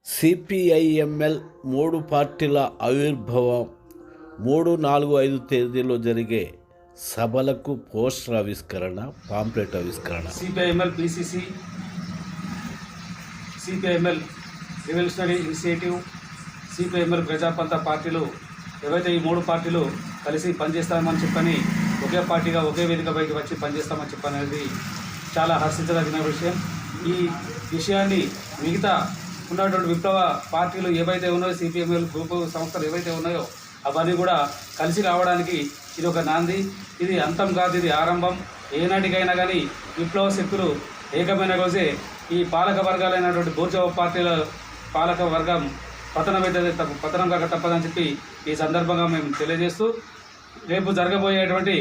CPIML 3 పార్టీల ఆవిర్భావం 3, 4, 5 తేదీలో జరిగే సభలకు పోస్టర్ ఆవిష్కరణ, పాంప్లెట్ ఆవిష్కరణ. CPIML PCC, CPIML revolutionary initiative, CPIML Prajapantha పార్టీలు ఏవైతే ఈ 3 పార్టీలు కలిసి పనిచేస్తామని చెప్పని ఒకే పార్టీగా ఒకే వేదికపైకి వచ్చి పనిచేస్తామని చెప్పనేది చాలా హర్షించదగిన విషయం. ఈ విషయాన్ని మిగతా ఉన్నటువంటి విప్లవ పార్టీలు ఏవైతే ఉన్నాయో, సిపిఎంఎల్ గ్రూపు సంస్థలు ఏవైతే ఉన్నాయో అవన్నీ కూడా కలిసి రావడానికి ఇది ఒక నాంది. ఇది అంతం కాదు, ఇది ఆరంభం. ఏనాటికైనా కానీ విప్లవ శక్తులు ఏకమైన రోజే ఈ పాలక వర్గాలైనటువంటి బూర్జువా పార్టీల పాలక వర్గం పతనం కాక తప్పదని చెప్పి ఈ సందర్భంగా మేము తెలియజేస్తూ, రేపు జరగబోయేటువంటి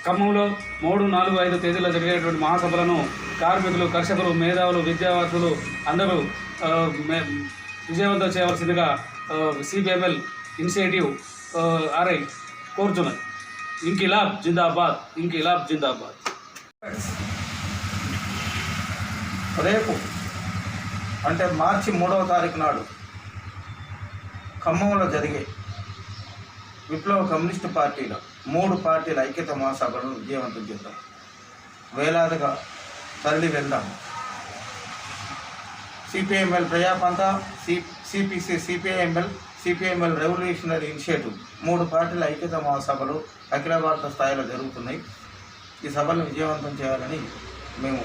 ఖమ్మంలో 3, 4, 5 తేదీల్లో జరిగేటువంటి మహాసభలను కార్మికులు, కర్షకులు, మేధావులు, విద్యార్థులు అందరూ విజయవంతం చేయవలసిందిగా సిపిఎంఎల్ ఇనిషియేటివ్ ఆర్ఐ కోరుతున్నది. ఇంకిలాబ్ జిందాబాద్, ఇంకిలాబ్ జిందాబాద్. రేపు అంటే మార్చి 3వ తారీఖు నాడు ఖమ్మంలో జరిగే విప్లవ కమ్యూనిస్టు పార్టీల 3 పార్టీల ఐక్యత మహాసభలను విజయవంతం చేద్దాం. వేలాదిగా తరలి వెళ్దాం. CPIML ప్రజాపంత, CPC, CPIML revolutionary initiative 3 పార్టీల ఐక్యత మహాసభలు అఖిల భారత స్థాయిలో జరుగుతున్నాయి. ఈ సభలను విజయవంతం చేయాలని మేము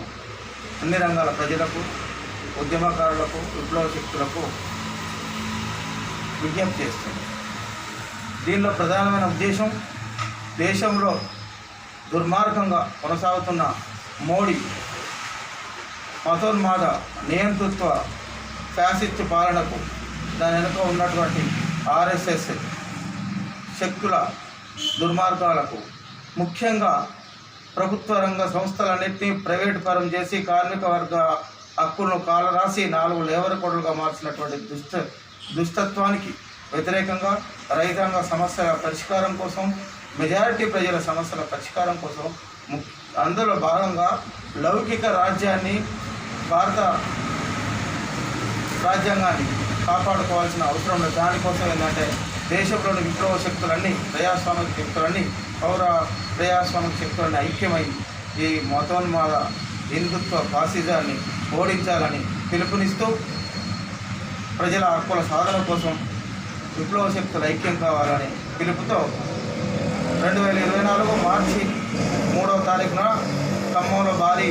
అన్ని రంగాల ప్రజలకు, ఉద్యమకారులకు, విప్లవ శక్తులకు విజ్ఞప్తి చేస్తున్నాం. దీనిలో ప్రధానమైన ఉద్దేశం, దేశంలో దుర్మార్గంగా కొనసాగుతున్న మోడీ మతోన్మాద నియంతృత్వ ఫ్యాసిస్ట్ పాలనకు, దాని వెనుక ఉన్నటువంటి ఆర్ఎస్ఎస్ శక్తుల దుర్మార్గాలకు, ముఖ్యంగా ప్రభుత్వ రంగ సంస్థలన్నింటినీ ప్రైవేటు పరం చేసి కార్మిక వర్గ హక్కులను కాలరాసి 4 లేబర్ కోడ్లుగా మార్చినటువంటి దుష్టత్వానికి వ్యతిరేకంగా రైతాంగ సమస్యల పరిష్కారం కోసం, మెజారిటీ ప్రజల సమస్యల పరిష్కారం కోసం, అందులో భాగంగా లౌకిక రాజ్యాన్ని, భారత రాజ్యాంగాన్ని కాపాడుకోవాల్సిన అవసరం లేదు. దానికోసం ఏంటంటే దేశంలోని విప్లవ శక్తులన్నీ, ప్రజాస్వామిక శక్తులన్నీ, పౌర ప్రజాస్వామిక శక్తులన్నీ ఐక్యమై ఈ మతోన్మాద హిందుత్వ ఫాసిజాన్ని ఓడించాలని పిలుపునిస్తూ, ప్రజల హక్కుల సాధన కోసం విప్లవ శక్తులు ఐక్యం కావాలని పిలుపుతో 2024 మార్చి 3వ తారీఖున ఖమ్మంలో భారీ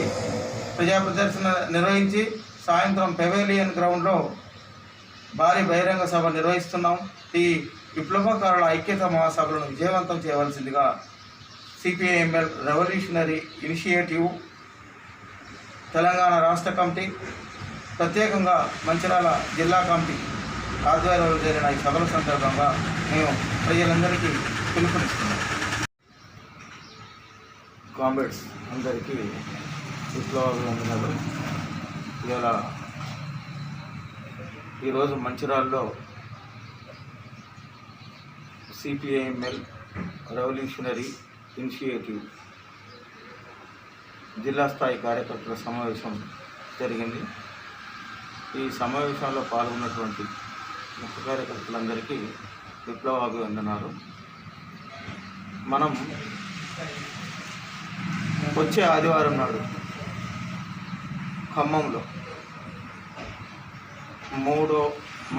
ప్రజా ప్రదర్శన నిర్వహించి సాయంత్రం పెవేలియన్ గ్రౌండ్లో భారీ బహిరంగ సభ నిర్వహిస్తున్నాం. ఈ విప్లవకారుల ఐక్యత మహాసభలను విజయవంతం చేయవలసిందిగా సిపిఐఎంఎల్ రెవల్యూషనరీ ఇనిషియేటివ్ తెలంగాణ రాష్ట్ర కమిటీ, ప్రత్యేకంగా మంచిర్యాల జిల్లా కమిటీ ఆధ్వర్యంలో జరిగిన ఈ సభల సందర్భంగా మేము ప్రజలందరికీ పిలుపునిస్తున్నాం. కామ్రేడ్స్ అందరికీ విప్లవాభివందనలు. ఈరోజు మంచిర్యాలలో సిపిఐఎంఎల్ రెవల్యూషనరీ ఇనిషియేటివ్ జిల్లా స్థాయి కార్యకర్తల సమావేశం జరిగింది. ఈ సమావేశంలో పాల్గొన్నటువంటి ముఖ్య కార్యకర్తలందరికీ విప్లవాభివందనాలు. మనం వచ్చే ఆదివారం నాడు ఖమ్మంలో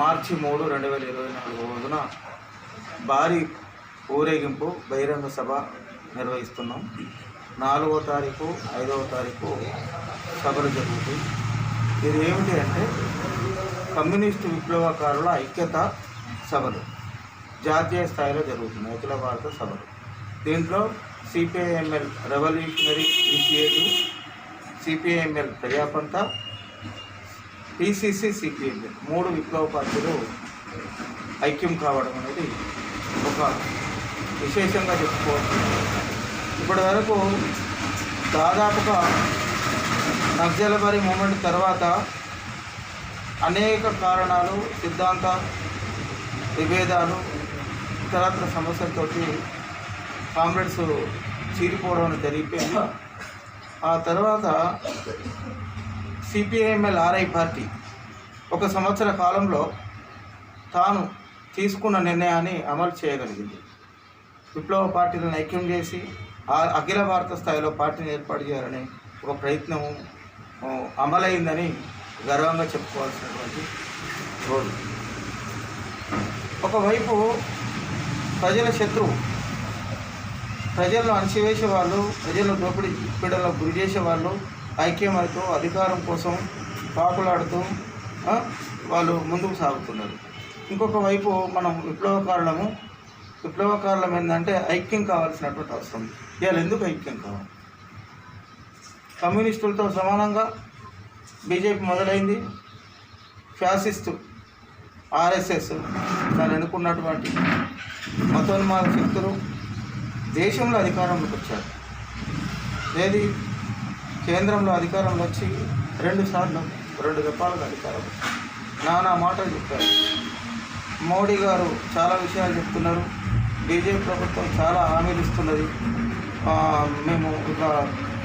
మార్చి 3, 2024 రోజున భారీ ఊరేగింపు బహిరంగ సభ నిర్వహిస్తున్నాం. 4వ తారీఖు, 5వ తారీఖు సభలు జరుగుతాయి. ఇది ఏమిటి అంటే కమ్యూనిస్టు విప్లవకారుల ఐక్యత సభలు జాతీయ స్థాయిలో జరుగుతున్నాయి, అఖిల భారత సభలు. దీంట్లో CPIML revolutionary initiative, CPIML ప్రజాపంత, PCC, CPIML 3 విప్లవ పార్టీలు ఐక్యం కావడం అనేది ఒక విశేషంగా చెప్పుకోవచ్చు. ఇప్పటి వరకు దాదాపుగా నక్సల్బరీ మూమెంట్ తర్వాత అనేక కారణాలు, సిద్ధాంత విభేదాలు, ఇతరత్ర సమస్యలతోటి కామ్రేడ్స్ చీలిపోవడం జరిగిపోయింది. ఆ తర్వాత సిపిఐఎంఎల్ ఆర్ఐ పార్టీ 1 సంవత్సర కాలంలో తాను తీసుకున్న నిర్ణయాన్ని అమలు చేయగలిగింది. విప్లవ పార్టీలను ఐక్యం చేసి అఖిల భారత స్థాయిలో పార్టీని ఏర్పాటు చేయాలని ఒక ప్రయత్నం అమలైందని గర్వంగా చెప్పుకోవాల్సినటువంటి రోజు. ఒకవైపు ప్రజల శత్రువు, ప్రజలను అణచివేసేవాళ్ళు, ప్రజలను దోపిడీ పీడనలో గురి చేసేవాళ్ళు ఐక్యమవుతూ అధికారం కోసం పాకులాడుతూ వాళ్ళు ముందుకు సాగుతున్నారు. ఇంకొక వైపు మనం విప్లవకారులం ఏంటంటే ఐక్యం కావాల్సినటువంటి అవసరం. ఇవాళ ఎందుకు ఐక్యం కావాలి? కమ్యూనిస్టులతో సమానంగా బీజేపీ మొదలైంది. ఫ్యాసిస్టు ఆర్ఎస్ఎస్ దాన్ని ఎన్నుకున్నటువంటి మతోన్మాద శక్తులు దేశంలో అధికారంలోకి వచ్చారు. ఏది కేంద్రంలో అధికారంలో వచ్చి 2 దఫాలుగా అధికారం వచ్చింది. నానా మాటలు చెప్పారు. మోడీ గారు చాలా విషయాలు చెప్తున్నారు. బీజేపీ ప్రభుత్వం చాలా హామీలు ఇస్తున్నది. మేము ఇట్లా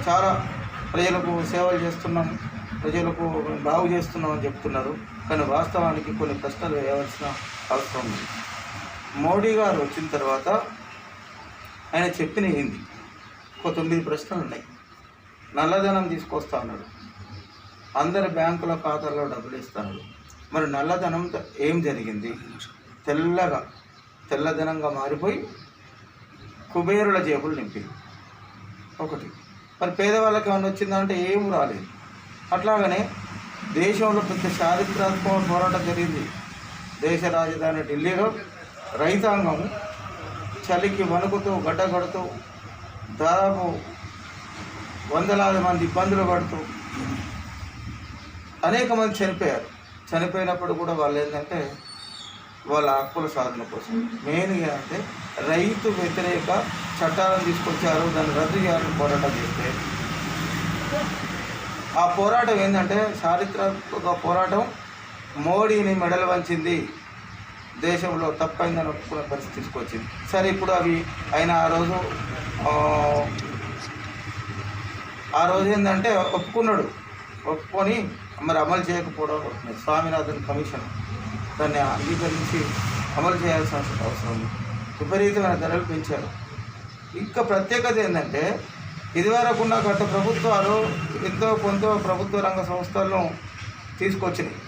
చాలా ప్రజలకు సేవలు చేస్తున్నాం, ప్రజలకు బాగు చేస్తున్నామని చెప్తున్నారు. కానీ వాస్తవానికి కొన్ని ప్రశ్నలు వేయవలసిన అవసరం ఉంది. మోడీ గారు వచ్చిన తర్వాత ఆయన చెప్పిన ఏంది? 9 ప్రశ్నలు ఉన్నాయి. నల్లధనం తీసుకొస్తా ఉన్నాడు, అందరి బ్యాంకుల ఖాతాల్లో డబ్బులు ఇస్తాడు. మరి నల్లధనం ఏం జరిగింది? తెల్లధనంగా మారిపోయి కుబేరుల జేబులు నింపింది. ఒకటి. మరి పేదవాళ్ళకి ఏమైనా వచ్చిందంటే ఏం రాలేదు. అట్లాగనే దేశంలో పెద్ద చారిత్రాత్మక పోరాటం జరిగింది. దేశ రాజధాని ఢిల్లీలో రైతాంగం చలికి వణుకుతూ గడ్డగడుతూ దాదాపు వందలాది మంది ఇబ్బందులు పడుతూ అనేక మంది చనిపోయారు. చనిపోయినప్పుడు కూడా వాళ్ళు ఏంటంటే వాళ్ళ హక్కుల సాధన కోసం మెయిన్గా అంటే రైతు వ్యతిరేక చట్టాలను తీసుకొచ్చారు. దాన్ని రద్దు చేయాలని పోరాటం చేస్తే ఆ పోరాటం ఏంటంటే చారిత్రాత్మక పోరాటం మోడీని మెడలు వంచింది, దేశంలో తప్పైందని ఒప్పుకునే పరిస్థితి తీసుకొచ్చింది. సరే, ఇప్పుడు అవి ఆయన ఆ రోజు ఏంటంటే ఒప్పుకొని మరి అమలు చేయకపోవడం. స్వామినాథన్ కమిషన్ దాన్ని అంగీకరించి అమలు చేయాల్సిన అవసరం ఉంది. విపరీతమైన ధరలు పెంచారు. ఇంకా ప్రత్యేకత ఏంటంటే ఇదివరకున్న గత ప్రభుత్వాలు ఎంతో కొంత ప్రభుత్వ రంగ సంస్థలను తీసుకొచ్చినాయి.